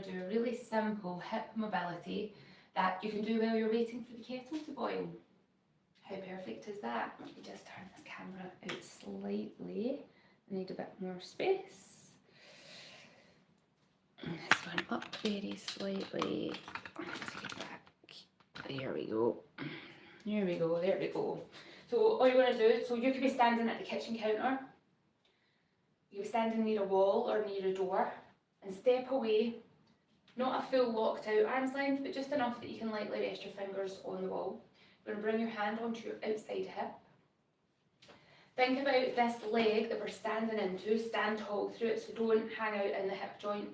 to do a really simple hip mobility that you can do while you're waiting for the kettle to boil. How perfect is that? Let me just turn this camera out slightly. I need a bit more space. And this one up very slightly. Take it back. There we go. There we go, there we go. So all you're going to do, so you could be standing at the kitchen counter, you could be standing near a wall or near a door, and step away, not a full locked out arm's length, but just enough that you can lightly rest your fingers on the wall. You're going to bring your hand onto your outside hip. Think about this leg that we're standing into, stand tall through it, so don't hang out in the hip joint.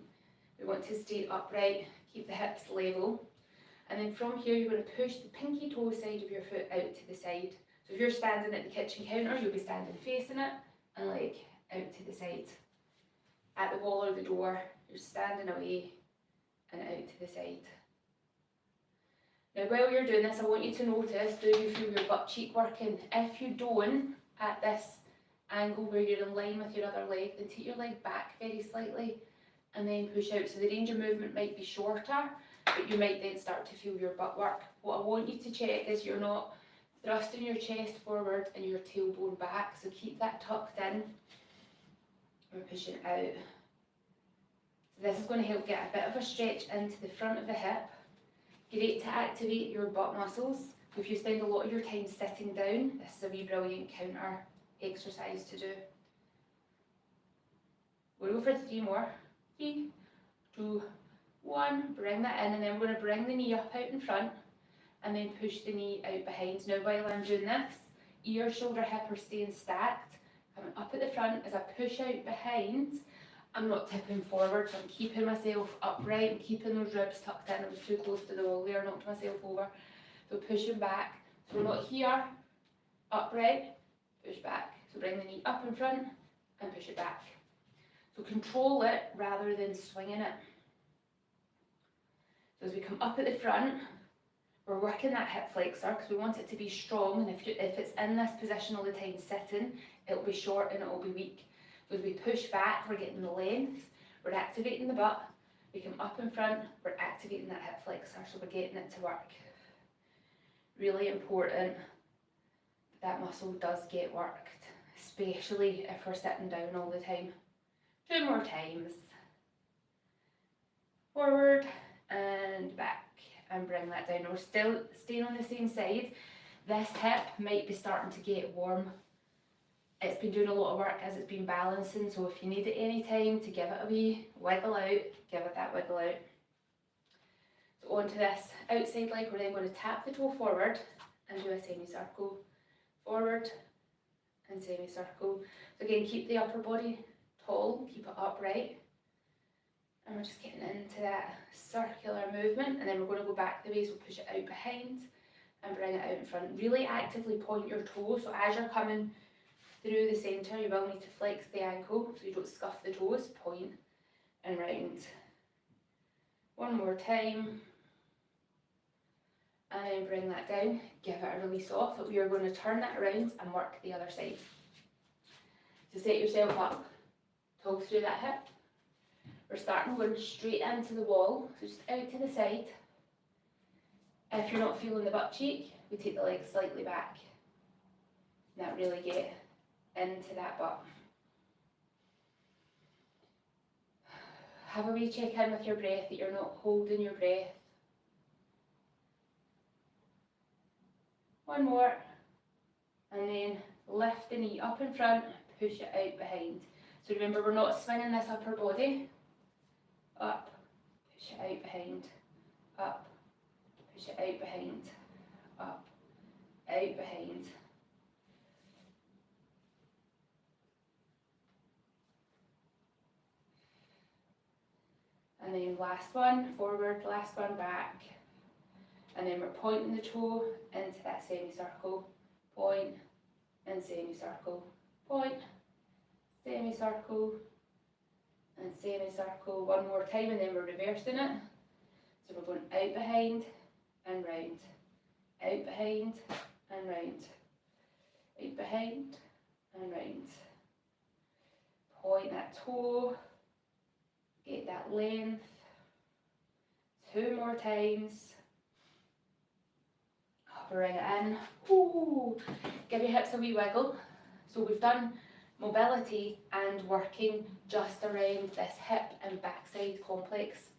We want to stay upright, keep the hips level. And then from here, you're going to push the pinky toe side of your foot out to the side. So if you're standing at the kitchen counter, you'll be standing facing it and leg out to the side. At the wall or the door, you're standing away and out to the side. Now while you're doing this, I want you to notice, do you feel your butt cheek working? If you don't, at this angle where you're in line with your other leg, then take your leg back very slightly and then push out. So the range of movement might be shorter, but you might then start to feel your butt work. What I want you to check is you're not thrusting your chest forward and your tailbone back, so keep that tucked in. We're pushing out. So this is going to help get a bit of a stretch into the front of the hip. Great to activate your butt muscles. If you spend a lot of your time sitting down, this is a wee brilliant counter exercise to do. We'll go for 3 more. 3, 2, 1. Bring that in, and then we're going to bring the knee up out in front and then push the knee out behind. Now while I'm doing this, ear, shoulder, hip are staying stacked. Coming up at the front as I push out behind, I'm not tipping forward, so I'm keeping myself upright and keeping those ribs tucked in. I was too close to the wall there, knocked myself over. So pushing back, so we're not here, upright, push back. So bring the knee up in front and push it back. So control it rather than swinging it. So as we come up at the front, we're working that hip flexor because we want it to be strong, and if it's in this position all the time sitting, it'll be short and it'll be weak. So as we push back, we're getting the length, we're activating the butt, we come up in front, we're activating that hip flexor, so we're getting it to work. Really important that muscle does get worked, especially if we're sitting down all the time. 2 more times. Forward and back, and bring that down. We're still staying on the same side. This hip might be starting to get warm. It's been doing a lot of work as it's been balancing, so if you need it any time to give it a wee wiggle out, give it that wiggle out. So onto this outside leg, we're then going to tap the toe forward and do a semicircle. Forward and semicircle. So again, keep the upper body tall, keep it upright. And we're just getting into that circular movement, and then we're going to go back the way, so push it out behind and bring it out in front. Really actively point your toes, so as you're coming through the centre, you will need to flex the ankle so you don't scuff the toes. Point and round. 1 more time. And then bring that down, give it a release off. We are going to turn that around and work the other side. So set yourself up, toe through that hip. We're starting going straight into the wall, so just out to the side. If you're not feeling the butt cheek, we take the legs slightly back. And that really get into that butt. Have a wee check in with your breath, that you're not holding your breath. 1 more, and then lift the knee up in front, push it out behind. So remember, we're not swinging this upper body. Up, push it out behind, up, push it out behind, up, out behind. And then last one, forward, last one back. And then we're pointing the toe into that semicircle. Point and semicircle. Point, semicircle, and semicircle. 1 more time, and then we're reversing it. So we're going out behind and round. Out behind and round. Out behind and round. Point that toe. Get that length. 2 more times. Bring it in. Ooh. Give your hips a wee wiggle. So we've done mobility and working just around this hip and backside complex.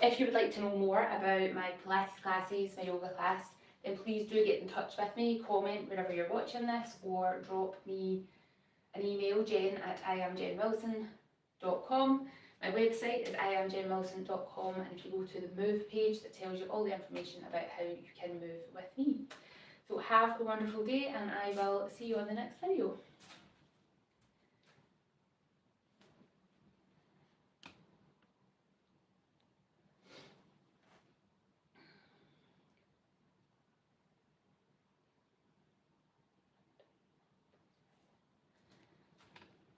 If you would like to know more about my Pilates classes, my yoga class, then please do get in touch with me, comment wherever you're watching this, or drop me an email, jen@iamjenwilson.com. My website is iamjenwilson.com, and if you go to the move page, that tells you all the information about how you can move with me. So have a wonderful day, and I will see you on the next video.